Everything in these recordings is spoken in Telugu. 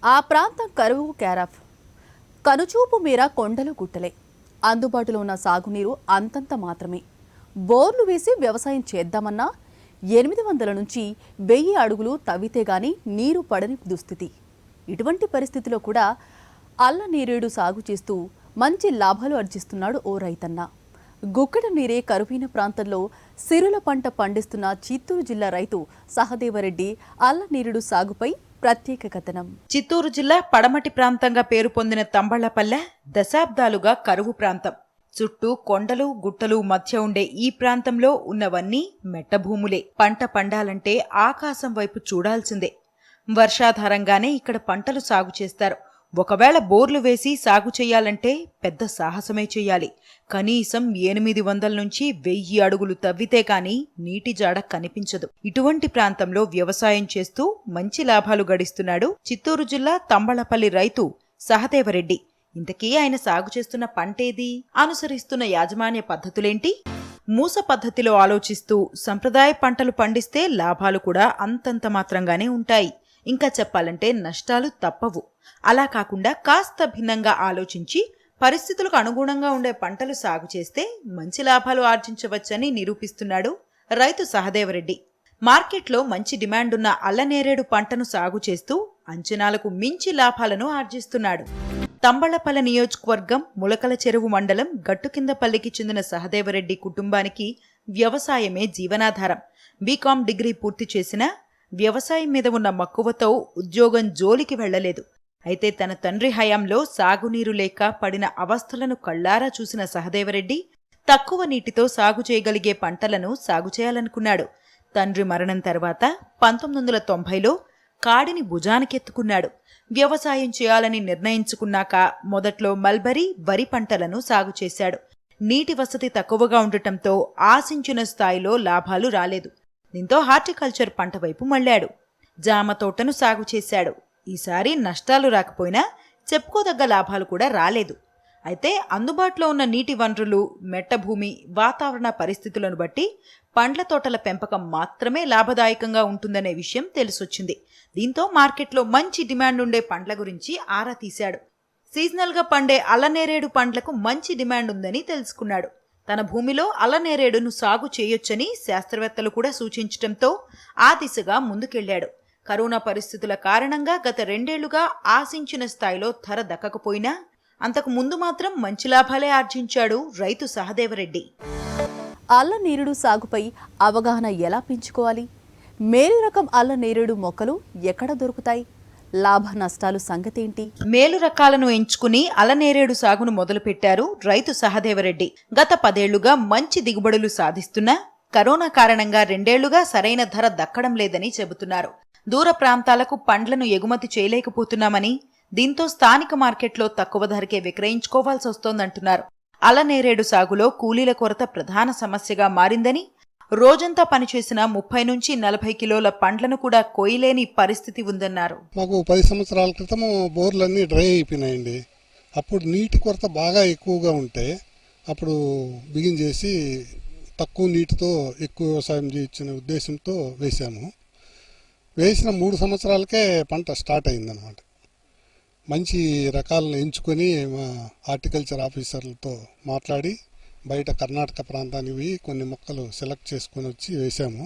ఆ ప్రాంతం కరువు క్యారాఫ్ కనుచూపు మేర కొండలు గుట్టలే. అందుబాటులో ఉన్న సాగునీరు అంతంత మాత్రమే. బోర్లు వేసి వ్యవసాయం చేద్దామన్నా 800 నుంచి 1000 అడుగులు తవ్వితే గాని నీరు పడని దుస్థితి. ఇటువంటి పరిస్థితిలో కూడా అల్ల నేరేడు సాగు చేస్తూ మంచి లాభాలు ఆర్జిస్తున్నాడు ఓ రైతన్న. గుక్కడ నీరే కరువైన ప్రాంతంలో సిరుల పంట పండిస్తున్న చిత్తూరు జిల్లా రైతు సహదేవరెడ్డి అల్ల నేరేడు సాగుపై ప్రత్యేక కథనం. చిత్తూరు జిల్లా పడమటి ప్రాంతంగా పేరు పొందిన తంబళ్లపల్లె దశాబ్దాలుగా కరువు ప్రాంతం. చుట్టూ కొండలు గుట్టలు మధ్య ఉండే ఈ ప్రాంతంలో ఉన్నవన్నీ మెట్టభూములే. పంట పండాలంటే ఆకాశం వైపు చూడాల్సిందే. వర్షాధారంగానే ఇక్కడ పంటలు సాగు చేస్తారు. ఒకవేళ బోర్లు వేసి సాగు చేయాలంటే పెద్ద సాహసమే చెయ్యాలి. కనీసం 800 నుంచి 1000 అడుగులు తవ్వితే కాని నీటి జాడ కనిపించదు. ఇటువంటి ప్రాంతంలో వ్యవసాయం చేస్తూ మంచి లాభాలు గడిస్తున్నాడు చిత్తూరు జిల్లా తంబళ్లపల్లి రైతు సహదేవరెడ్డి. ఇంతకీ ఆయన సాగు చేస్తున్న పంటేది? అనుసరిస్తున్న యాజమాన్య పద్ధతులేంటి? మూస పద్ధతిలో ఆలోచిస్తూ సంప్రదాయ పంటలు పండిస్తే లాభాలు కూడా అంతంత మాత్రంగానే ఉంటాయి. ఇంకా చెప్పాలంటే నష్టాలు తప్పవు. అలా కాకుండా కాస్త భిన్నంగా ఆలోచించి పరిస్థితులకు అనుగుణంగా ఉండే పంటలు సాగు చేస్తే మంచి లాభాలు ఆర్జించవచ్చని నిరూపిస్తున్నాడు రైతు సహదేవరెడ్డి. మార్కెట్లో మంచి డిమాండున్న అల్లనేరేడు పంటను సాగు చేస్తూ అంచనాలకు మించి లాభాలను ఆర్జిస్తున్నాడు. తంబళ్లపల్లె నియోజకవర్గం ములకల చెరువు మండలం గట్టుకిందపల్లికి చెందిన సహదేవరెడ్డి కుటుంబానికి వ్యవసాయమే జీవనాధారం. బీకాం డిగ్రీ పూర్తి చేసిన వ్యవసాయం మీద ఉన్న మక్కువతో ఉద్యోగం జోలికి వెళ్లలేదు. అయితే తన తండ్రి హయాంలో సాగునీరు లేక పడిన అవస్థలను కళ్లారా చూసిన సహదేవరెడ్డి తక్కువ నీటితో సాగు చేయగలిగే పంటలను సాగు చేయాలనుకున్నాడు. తండ్రి మరణం తర్వాత 1990లో కాడిని భుజానికెత్తుకున్నాడు. వ్యవసాయం చేయాలని నిర్ణయించుకున్నాక మొదట్లో మల్బరీ, వరి పంటలను సాగు చేశాడు. నీటి వసతి తక్కువగా ఉండటంతో ఆశించిన స్థాయిలో లాభాలు రాలేదు. దీంతో హార్టికల్చర్ పంట వైపు మళ్లాడు. జామ తోటను సాగు చేశాడు. ఈసారి నష్టాలు రాకపోయినా చెప్పుకోదగ్గ లాభాలు కూడా రాలేదు. అయితే అందుబాటులో ఉన్న నీటి వనరులు, మెట్టభూమి, వాతావరణ పరిస్థితులను బట్టి పండ్ల తోటల పెంపకం మాత్రమే లాభదాయకంగా ఉంటుందనే విషయం తెలిసొచ్చింది. దీంతో మార్కెట్లో మంచి డిమాండ్ ఉండే పండ్ల గురించి ఆరా తీశాడు. సీజనల్గా పండే అల్లనేరేడు పండ్లకు మంచి డిమాండ్ ఉందని తెలుసుకున్నాడు. తన భూమిలో అల్లనేరేడును సాగు చేయొచ్చని శాస్త్రవేత్తలు కూడా సూచించడంతో ఆ దిశగా ముందుకెళ్లాడు. కరోనా పరిస్థితుల కారణంగా గత 2 ఏళ్లుగా ఆశించిన స్థాయిలో ధర దక్కకపోయినా అంతకు ముందు మాత్రం మంచి లాభాలే ఆర్జించాడు రైతు సహదేవరెడ్డి. అల్ల నేరేడు సాగుపై అవగాహన ఎలా పెంచుకోవాలి? మేలు రకం అల్ల నేరేడు మొక్కలు ఎక్కడ దొరుకుతాయి? లాభ నష్టాలు సంగతేంటి? మేలు రకాలను ఎంచుకుని అల్లనేరేడు సాగును మొదలుపెట్టారు రైతు సహదేవరెడ్డి. గత 10 ఏళ్లుగా మంచి దిగుబడులు సాధిస్తున్నా కరోనా కారణంగా 2 ఏళ్లుగా సరైన ధర దక్కడం లేదని చెబుతున్నారు. దూర ప్రాంతాలకు పండ్లను ఎగుమతి చేయలేకపోతున్నామని, దీంతో స్థానిక మార్కెట్లో తక్కువ ధరకే విక్రయించుకోవాల్సి వస్తోందంటున్నారు. అల్లనేరేడు సాగులో కూలీల కొరత ప్రధాన సమస్యగా మారిందని, రోజంతా పనిచేసిన 30 నుంచి 40 కిలోల పండ్లను కూడా కోయలేని పరిస్థితి ఉందన్నారు. మాకు 10 సంవత్సరాల క్రితం బోర్లన్నీ డ్రై అయిపోయినాయండి. అప్పుడు నీటి కొరత బాగా ఎక్కువగా ఉంటే అప్పుడు బిగిన్ చేసి తక్కువ నీటితో ఎక్కువ వ్యవసాయం చేయించిన ఉద్దేశంతో వేసాము. వేసిన 3 సంవత్సరాలకే పంట స్టార్ట్ అయిందనమాట. మంచి రకాలను ఎంచుకొని మా హార్టికల్చర్ ఆఫీసర్లతో మాట్లాడి బయట కర్ణాటక ప్రాంతానికి కొన్ని మొక్కలు సెలెక్ట్ చేసుకొని వచ్చి వేసాము.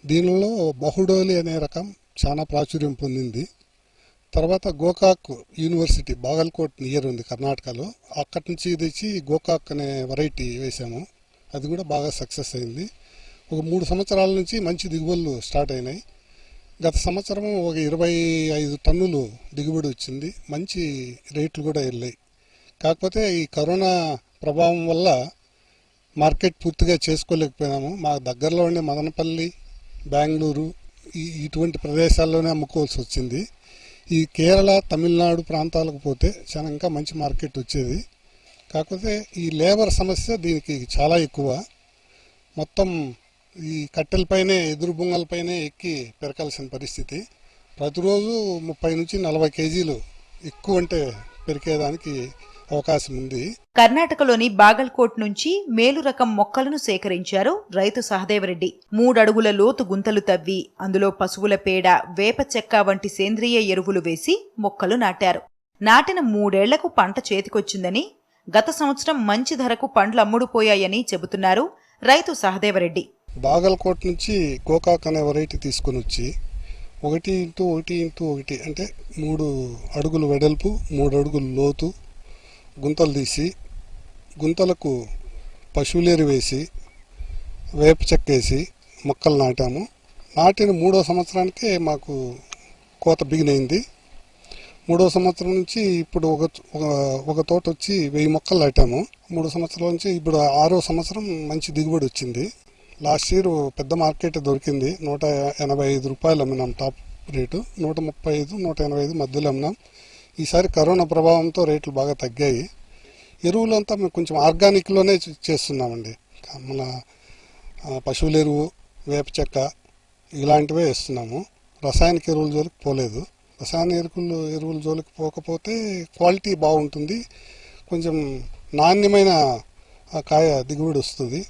దీనిలో బహుడోలి అనే రకం చాలా ప్రాచుర్యం పొందింది. తర్వాత గోకాక్ యూనివర్సిటీ బాగల్కోట్ నియర్ ఉంది కర్ణాటకలో, అక్కడి నుంచి తెచ్చి గోకాక్ అనే వెరైటీ వేసాము. అది కూడా బాగా సక్సెస్ అయింది. ఒక 3 సంవత్సరాల నుంచి మంచి దిగుబడులు స్టార్ట్ అయినాయి. గత సంవత్సరం ఒక 25 టన్నులు దిగుబడి వచ్చింది. మంచి రేట్లు కూడా వెళ్ళాయి. కాకపోతే ఈ కరోనా ప్రభావం వల్ల మార్కెట్ పూర్తిగా చేసుకోలేకపోయినాము. మా దగ్గరలో ఉండే మదనపల్లి, బెంగళూరు ఇటువంటి ప్రదేశాల్లోనే అమ్ముకోవాల్సి వచ్చింది. ఈ కేరళ, తమిళనాడు ప్రాంతాలకు పోతే చాలా ఇంకా మంచి మార్కెట్ వచ్చేది. కాకపోతే ఈ లేబర్ సమస్య దీనికి చాలా ఎక్కువ. మొత్తం ఈ కట్టెలపైనే, ఎదురు బొంగలపైనే ఎక్కి పెరకాల్సిన పరిస్థితి. ప్రతిరోజు 30 నుంచి 40 కేజీలు ఎక్కువ అంటే పెరికేదానికి అవకాశం ఉంది. కర్ణాటకలోని బాగల్కోట్ నుంచి మేలు రకం మొక్కలను సేకరించారు రైతు సహదేవరెడ్డి. 3 అడుగుల లోతు గుంతలు తవ్వి అందులో పశువుల పేడ, వేప చెక్క వంటి సేంద్రియ ఎరువులు వేసి మొక్కలు నాటారు. నాటిన 3 ఏళ్లకు పంట చేతికొచ్చిందని, గత సంవత్సరం మంచి ధరకు పండ్లు అమ్ముడుపోయాయని చెబుతున్నారు రైతు సహదేవరెడ్డి. బాగల్కోట్ నుంచి గోకాక్ అనే వెరైటీ తీసుకొని వచ్చి 1x1x1 అంటే 3 అడుగులు వెడల్పు, 3 అడుగులు లోతు గుంతలు తీసి, గుంతలకు పశువులేరు వేసి, వేప చెక్కేసి మొక్కలు నాటాము. నాటిన 3వ సంవత్సరానికే మాకు కోత బిగినైంది. 3వ సంవత్సరం నుంచి ఇప్పుడు ఒక తోట వచ్చి 1000 మొక్కలు నాటాము. 3 సంవత్సరాల నుంచి ఇప్పుడు 6వ సంవత్సరం మంచి దిగుబడి వచ్చింది. లాస్ట్ ఇయర్ పెద్ద మార్కెట్ దొరికింది. 185 రూపాయలు అమ్మినాం. టాప్ రేటు 135, 185 మధ్యలో అమ్మినాం. ఈసారి కరోనా ప్రభావంతో రేట్లు బాగా తగ్గాయి. ఎరువులంతా మేము కొంచెం ఆర్గానిక్లోనే చేస్తున్నామండి. మన పశువుల ఎరువు, వేప చెక్క ఇలాంటివే వేస్తున్నాము. రసాయనిక ఎరువుల జోలికి పోలేదు. రసాయనిక ఎరువుల జోలికి పోకపోతే క్వాలిటీ బాగుంటుంది, కొంచెం నాణ్యమైన కాయ దిగుబడి వస్తుంది.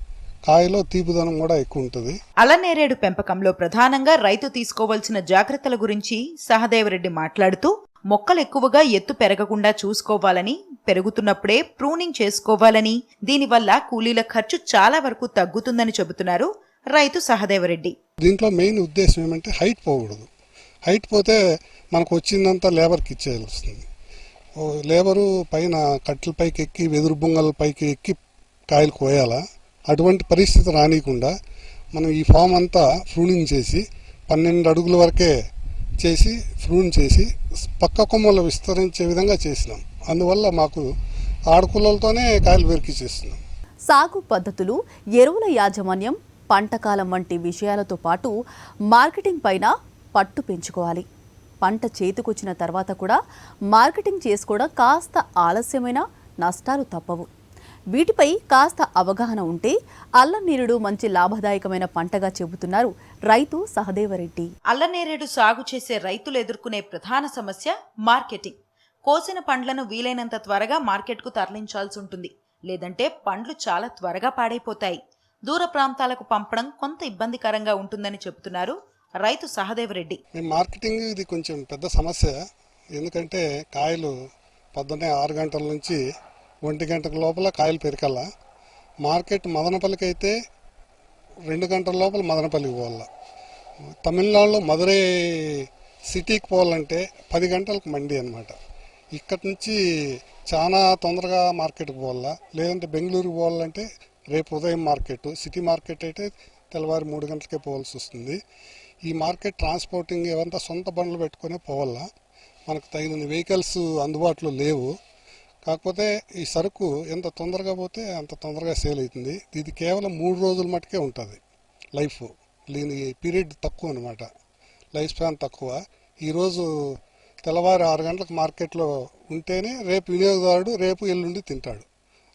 కాయలో తీపిదనం కూడా ఎక్కువ ఉంటుంది. అల్లనేరేడు పెంపకంలో ప్రధానంగా రైతు తీసుకోవాల్సిన జాగ్రత్తల గురించి సహదేవరెడ్డి మాట్లాడుతూ, మొక్కలు ఎక్కువగా ఎత్తు పెరగకుండా చూసుకోవాలని, పెరుగుతున్నప్పుడే ప్రూనింగ్ చేసుకోవాలని, దీనివల్ల కూలీల ఖర్చు చాలా వరకు తగ్గుతుందని చెబుతున్నారు రైతు సహదేవరెడ్డి. దీంట్లో మెయిన్ ఉద్దేశం ఏమంటే హైట్ పోకూడదు. హైట్ పోతే మనకు వచ్చిందంతా లేబర్కి ఇచ్చేయాల్సి వస్తుంది. లేబరు పైన కట్టెల పైకి ఎక్కి, వెదురు బొంగల పైకి ఎక్కి కాయలు కోయాలా. అటువంటి పరిస్థితి రానియకుండా మనం ఈ ఫామ్ అంతా ప్రూనింగ్ చేసి 12 అడుగుల వరకే చేసి ప్రూన్ చేసి పక్క కొమ్మలు విస్తరించే విధంగా చేసినాం. అందువల్ల మాకు ఆడకులతోనే కాయలు పెరికి చేస్తున్నాం. సాగు పద్ధతులు, ఎరువుల యాజమాన్యం, పంటకాలం వంటి విషయాలతో పాటు మార్కెటింగ్ పైన పట్టు పెంచుకోవాలి. పంట చేతికొచ్చిన తర్వాత కూడా మార్కెటింగ్ చేసుకోవడం కాస్త ఆలస్యమైన నష్టాలు తప్పవు. వీటిపై కాస్త అవగాహన ఉంటే అల్లనేరేడు మంచి లాభదాయకమైన పంటగా చెబుతున్నారు రైతు సహదేవరెడ్డి. అల్లనేరేడు సాగు చేసే రైతులు ఎదుర్కొనే ప్రధాన సమస్య మార్కెటింగ్. కోసిన పండ్లను వీలైనంత త్వరగా మార్కెట్కు తరలించాల్సి ఉంటుంది. లేదంటే పండ్లు చాలా త్వరగా పాడైపోతాయి. దూర ప్రాంతాలకు పంపడం కొంత ఇబ్బందికరంగా ఉంటుందని చెబుతున్నారు రైతు సహదేవరెడ్డి. మార్కెటింగ్ ఇది కొంచెం పెద్ద సమస్య. ఎందుకంటే కాయలు పొద్దున్నే 6 గంటల నుంచి 1 గంటల లోపల కాయలు పెరకాల. మార్కెట్ మదనపల్లికి అయితే 2 గంటల లోపల మదనపల్లికి పోవాల. తమిళనాడులో మదురై సిటీకి పోవాలంటే 10 గంటలకు మండి అనమాట. ఇక్కడి నుంచి చాలా తొందరగా మార్కెట్కి పోవాలా. లేదంటే బెంగళూరుకి పోవాలంటే రేపు ఉదయం మార్కెట్, సిటీ మార్కెట్ అయితే తెల్లవారు 3 గంటలకే పోవాల్సి వస్తుంది. ఈ మార్కెట్ ట్రాన్స్పోర్టింగ్ ఇవంతా సొంత బండ్లు పెట్టుకునే పోవాలా. మనకు తగిన వెహికల్స్ అందుబాటులో లేవు. కాకపోతే ఈ సరుకు ఎంత తొందరగా పోతే అంత తొందరగా సేల్ అవుతుంది. ఇది కేవలం 3 రోజుల మటుకే ఉంటుంది లైఫ్. దీని పీరియడ్ తక్కువ అనమాట, లైఫ్ స్పాన్ తక్కువ. ఈరోజు తెల్లవారు 6 గంటలకు మార్కెట్లో ఉంటేనే రేపు వినియోగదారుడు రేపు ఎల్లుండి తింటాడు.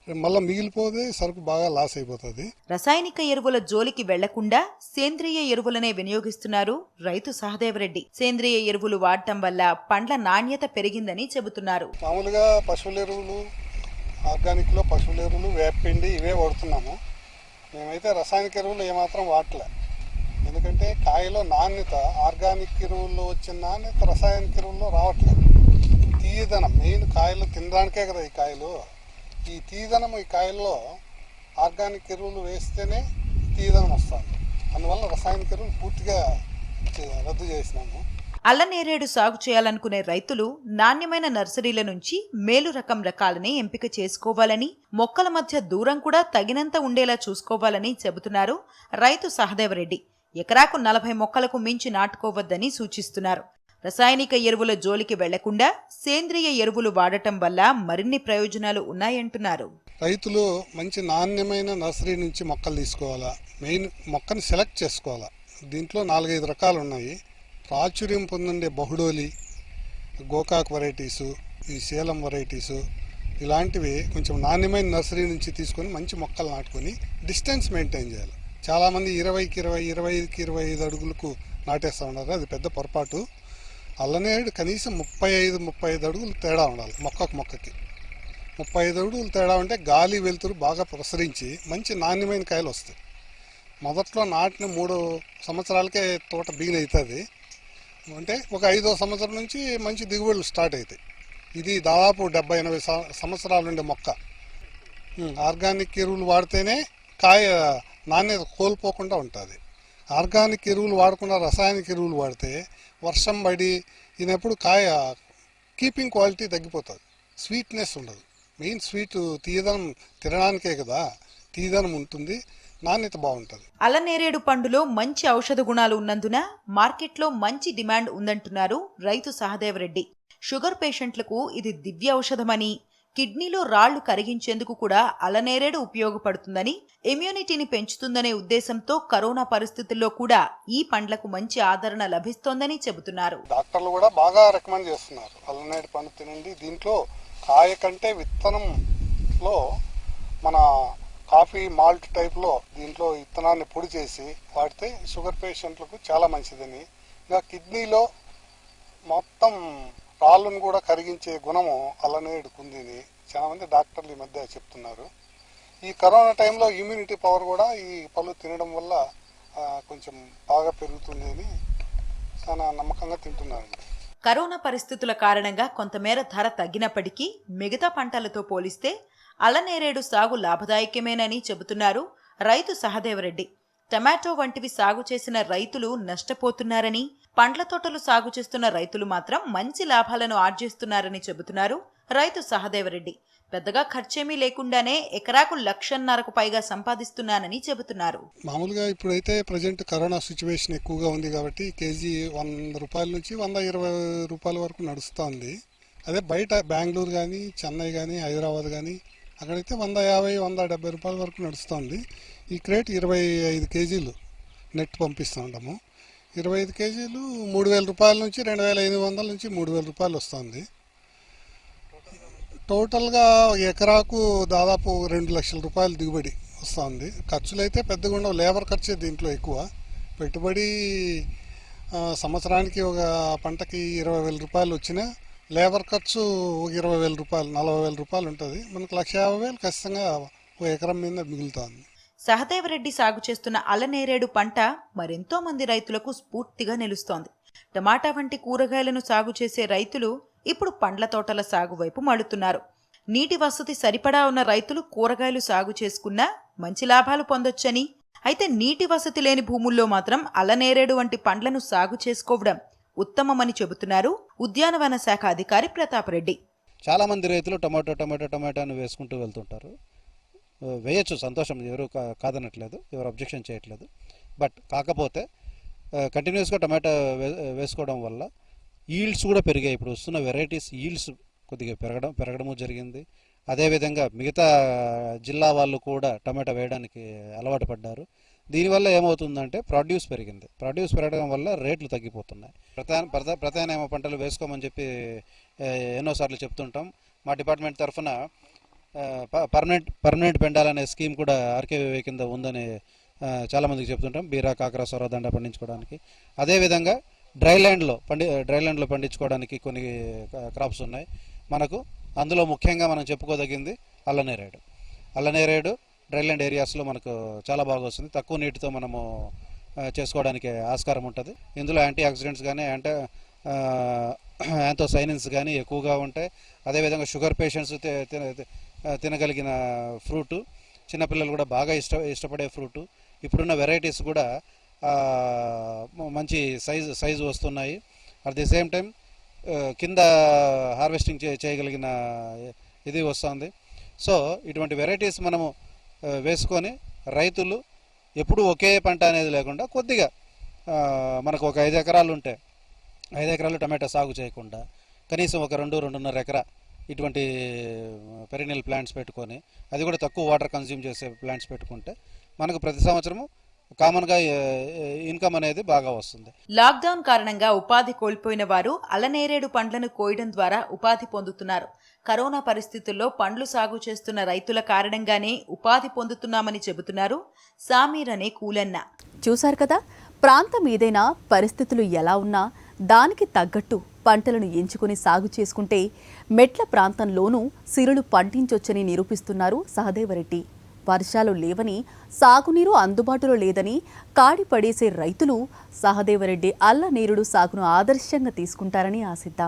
మళ్ళీ మిగిలిపోతే సరుకు బాగా లాస్ అయిపోతుంది. రసాయనిక ఎరువుల జోలికి వెళ్లకుండా సేంద్రియ ఎరువులనే వినియోగిస్తున్నారు రైతు సహదేవరెడ్డి. సేంద్రియ ఎరువులు వాడటం వల్ల పండ్ల నాణ్యత పెరిగిందని చెబుతున్నారు. మామూలుగా పశువుల ఎరువులు, ఆర్గానిక్లో పశువుల ఎరువులు, వేపపిండి ఇవే వాడుతున్నాము. మేమైతే రసాయనిక ఎరువులు ఏమాత్రం వాడలే. ఎందుకంటే కాయలో నాణ్యత ఆర్గానిక్ ఎరువుల్లో వచ్చిన నాణ్యత రసాయనిక ఎరువుల్లో రావట్లేదు. తీయదనం మెయిన్, కాయలు తినడానికే కదా ఈ కాయలు. ఈ తీదనం ఈ కాయల్లో ఆర్గానిక్ ఎరువులు వేస్తేనే తీదనం వస్తుంది. అందువల్ల రసాయనిక ఎరువులు పూర్తిగా రద్దు చేసినాము. అల్లనేరేడు సాగు చేయాలనుకునే రైతులు నాణ్యమైన నర్సరీల నుంచి మేలు రకం రకాలని ఎంపిక చేసుకోవాలని, మొక్కల మధ్య దూరం కూడా తగినంత ఉండేలా చూసుకోవాలని చెబుతున్నారు రైతు సహదేవరెడ్డి. ఎకరాకు 40 మొక్కలకు మించి నాటుకోవద్దని సూచిస్తున్నారు. రసాయనిక ఎరువుల జోలికి వెళ్లకుండా సేంద్రియ ఎరువులు వాడటం వల్ల మరిన్ని ప్రయోజనాలు ఉన్నాయంటున్నారు. రైతులు మంచి నాణ్యమైన నర్సరీ నుంచి మొక్కలు తీసుకోవాలా. మెయిన్ మొక్కను సెలెక్ట్ చేసుకోవాలా. దీంట్లో 4-5 రకాలు ఉన్నాయి. ప్రాచుర్యం పొందే బహుడోలి, గోకాక్ వెరైటీసు, ఈ సేలం వెరైటీసు ఇలాంటివి కొంచెం నాణ్యమైన నర్సరీ నుంచి తీసుకొని మంచి మొక్కలు నాటుకొని డిస్టెన్స్ మెయింటైన్ చేయాలి. చాలామంది 20కి 20, 25కి 25 అడుగులకు నాటేస్తూ ఉన్నారు. అది పెద్ద పొరపాటు. అల్లనేరేడు కనీసం 35 అడుగులు తేడా ఉండాలి మొక్కకి. 35 అడుగులు తేడా ఉంటే గాలి వెలుతురు బాగా ప్రసరించి మంచి నాణ్యమైన కాయలు వస్తాయి. మొదట్లో నాటిన 3 సంవత్సరాలకే తోట బిగిన్ అవుతుంది. అంటే ఒక 5వ సంవత్సరం నుంచి మంచి దిగుబడులు స్టార్ట్ అవుతాయి. ఇది దాదాపు 70-80 సంవత్సరాలు ఉండే మొక్క. ఆర్గానిక్ ఎరువులు వాడితేనే కాయ నాణ్యత కోల్పోకుండా ఉంటుంది. ఆర్గానిక్ ఎరువులు వాడకుండా రసాయనిక ఎరువులు వాడితే వర్షం పడి ఈయనప్పుడు కాయ కీపింగ్ క్వాలిటీ తగ్గిపోతుంది, స్వీట్నెస్ ఉండదు. మెయిన్ స్వీట్ తీయదనం తినడానికే కదా, తీయదనం ఉంటుంది, నాణ్యత బాగుంటుంది. అలనేరేడు పండులో మంచి ఔషధ గుణాలు ఉన్నందున మార్కెట్లో మంచి డిమాండ్ ఉందంటున్నారు రైతు సహదేవరెడ్డి. షుగర్ పేషెంట్లకు ఇది దివ్య ఔషధమని, కిడ్నీలో రాళ్లు కరిగించేందుకు కూడా అలనేరేడు ఉపయోగపడుతుందని, ఇమ్యూనిటీని పెంచుతుందనే ఉద్దేశంతో కరోనా పరిస్థితుల్లో కూడా ఈ పండ్లకు మంచి ఆదరణ లభిస్తోందని చెబుతున్నారు. డాక్టర్లు కూడా బాగా రికమెండ్ చేస్తున్నారు, అల్లనేరేడు పండు తినండి. దీంట్లో కాయ కంటే విత్తనంలో మన కాఫీ మాల్ట్ టైప్లో దీంట్లో విత్తనాన్ని పొడి చేసి వాడితే షుగర్ పేషెంట్లకు చాలా మంచిదని, ఇంకా కిడ్నీలో మొత్తం రాళ్ళను కూడా కరిగించే గుణము అల్లనేరేడుకు ఉందని చాలామంది డాక్టర్లు ఈ మధ్య చెప్తున్నారు. ఈ కరోనా టైంలో ఇమ్యూనిటీ పవర్ కూడా ఈ పళ్ళు తినడం వల్ల కొంచెం బాగా పెరుగుతుంది అని చాలా నమ్మకంగా తింటున్నారండి. కరోనా పరిస్థితుల కారణంగా కొంతమేర ధర తగ్గినప్పటికీ మిగతా పంటలతో పోలిస్తే అలనేరేడు సాగు లాభదాయకమేనని చెబుతున్నారు రైతు సహదేవరెడ్డి. టమాటో వంటివి సాగు చేసిన రైతులు నష్టపోతున్నారని, పండ్ల తోటలు సాగు చేస్తున్న రైతులు మాత్రం మంచి లాభాలను ఆర్జిస్తున్నారని చెబుతున్నారు రైతు సహదేవరెడ్డి. పెద్దగా ఖర్చేమీ లేకుండానే ఎకరాకు 1,50,000కు పైగా సంపాదిస్తున్నానని చెబుతున్నారు. మామూలుగా ఇప్పుడైతే ప్రజెంట్ కరోనా సిచ్యువేషన్ ఎక్కువగా ఉంది కాబట్టి కేజీ 100 రూపాయల నుంచి 120 రూపాయల వరకు నడుస్తుంది. అదే బయట బెంగళూరు కానీ, చెన్నై కానీ, హైదరాబాద్ కానీ అక్కడైతే 150, 170 రూపాయల వరకు నడుస్తుంది. ఈ క్రేట్ 25 కేజీలు నెట్ పంపిస్తూ ఉంటాము. 25 కేజీలు 3,000 రూపాయల నుంచి 2,500 నుంచి 3,000 రూపాయలు వస్తుంది. టోటల్గా ఎకరాకు దాదాపు 2 లక్షల రూపాయలు దిగుబడి వస్తుంది. ఖర్చులు అయితే పెద్దగా ఉండవు, లేబర్ ఖర్చే దీంట్లో ఎక్కువ. పెట్టుబడి సంవత్సరానికి ఒక పంటకి 20,000 రూపాయలు వచ్చినా లేబర్ ఖర్చు 20,000 రూపాయలు, 40,000 రూపాయలు ఉంటుంది. మనకు 1,50,000 ఖచ్చితంగా ఒక ఎకరం మీద మిగులుతుంది. సహదేవరెడ్డి సాగు చేస్తున్న అలనేరేడు పంట మరెంతో మంది రైతులకు స్ఫూర్తిగా నిలుస్తోంది. టమాటా వంటి కూరగాయలను సాగు చేసే రైతులు ఇప్పుడు పండ్ల తోటల సాగు వైపు మళ్లుతున్నారు. నీటి వసతి సరిపడా ఉన్న రైతులు కూరగాయలు సాగు చేసుకున్నా మంచి లాభాలు పొందొచ్చని, అయితే నీటి వసతి లేని భూముల్లో మాత్రం అలనేరేడు వంటి పండ్లను సాగు చేసుకోవడం ఉత్తమమని చెబుతున్నారు ఉద్యానవన శాఖ అధికారి ప్రతాప్ రెడ్డి. చాలా మంది రైతులు టమాటాను వేసుకుంటూ వెళ్తుంటారు. వేయచ్చు, సంతోషం, ఎవరు కాదనట్లేదు, ఎవరు అబ్జెక్షన్ చేయట్లేదు. బట్ కాకపోతే కంటిన్యూస్గా టమాటా వేసుకోవడం వల్ల ఈల్డ్స్ కూడా పెరిగాయి. ఇప్పుడు వస్తున్న వెరైటీస్ ఈల్డ్స్ కొద్దిగా పెరగడము జరిగింది. అదేవిధంగా మిగతా జిల్లా వాళ్ళు కూడా టమాటా వేయడానికి అలవాటు పడ్డారు. దీనివల్ల ఏమవుతుందంటే ప్రొడ్యూస్ పెరిగింది. ప్రొడ్యూస్ పెరగడం వల్ల రేట్లు తగ్గిపోతున్నాయి. ప్రత్యామ్నాయ పంటలు వేసుకోమని చెప్పి ఎన్నోసార్లు చెప్తుంటాం. మా డిపార్ట్మెంట్ తరఫున పర్మనెంట్ పెండాలనే స్కీమ్ కూడా ఆర్కేవీ కింద ఉందని చాలామందికి చెప్తుంటాం, బీరా, కాకర, సొరదండ పండించుకోవడానికి. అదేవిధంగా డ్రైల్యాండ్లో పండించుకోవడానికి కొన్ని క్రాప్స్ ఉన్నాయి మనకు. అందులో ముఖ్యంగా మనం చెప్పుకోదగింది అల్లనేరేడు డ్రైల్యాండ్ ఏరియాస్లో మనకు చాలా బాగా వస్తుంది. తక్కువ నీటితో మనము చేసుకోవడానికి ఆస్కారం ఉంటుంది. ఇందులో యాంటీ ఆక్సిడెంట్స్ కానీ యాంథోసైనిన్స్ కానీ ఎక్కువగా ఉంటాయి. అదేవిధంగా షుగర్ పేషెంట్స్ తినగలిగిన ఫ్రూటు, చిన్నపిల్లలు కూడా బాగా ఇష్టపడే ఫ్రూటు. ఇప్పుడున్న వెరైటీస్ కూడా మంచి సైజు వస్తున్నాయి. అట్ ది సేమ్ టైం కింద హార్వెస్టింగ్ చేయగలిగిన ఇది వస్తుంది. సో ఇటువంటి వెరైటీస్ మనము వేసుకొని రైతులు ఎప్పుడు ఒకే పంట అనేది లేకుండా కొద్దిగా మనకు ఒక 5 ఎకరాలు ఉంటే 5 ఎకరాలు టమాటా సాగు చేయకుండా కనీసం ఒక 2-2.5 ఎకరా ఇటువంటి పెరినియల్ ప్లాంట్స్ పెట్టుకొని, అది కూడా తక్కువ వాటర్ కన్జ్యూమ్ చేసే ప్లాంట్స్ పెట్టుకుంటే మనకు ప్రతి సంవత్సరము కామన్గా ఇన్కమ్ అనేది బాగా వస్తుంది. లాక్డౌన్ కారణంగా ఉపాధి కోల్పోయిన వారు అలనేరేడు పండ్లను కోయడం ద్వారా ఉపాధి పొందుతున్నారు. కరోనా పరిస్థితుల్లో పండ్లు సాగు చేస్తున్న రైతుల కారణంగానే ఉపాధి పొందుతున్నామని చెబుతున్నారు సామీర్ అనే కూలన్న. చూశారు కదా, ప్రాంతం ఏదైనా పరిస్థితులు ఎలా ఉన్నా దానికి తగ్గట్టు పంటలను ఎంచుకుని సాగు చేసుకుంటే మెట్ల ప్రాంతంలోనూ సిరులు పండించొచ్చని నిరూపిస్తున్నారు సహదేవరెడ్డి. వర్షాలు లేవని, సాగునీరు అందుబాటులో లేదని కాడి పడేసే రైతులు సహదేవరెడ్డి అల్లనేరుడు సాగును ఆదర్శంగా తీసుకుంటారని ఆశిద్దాం.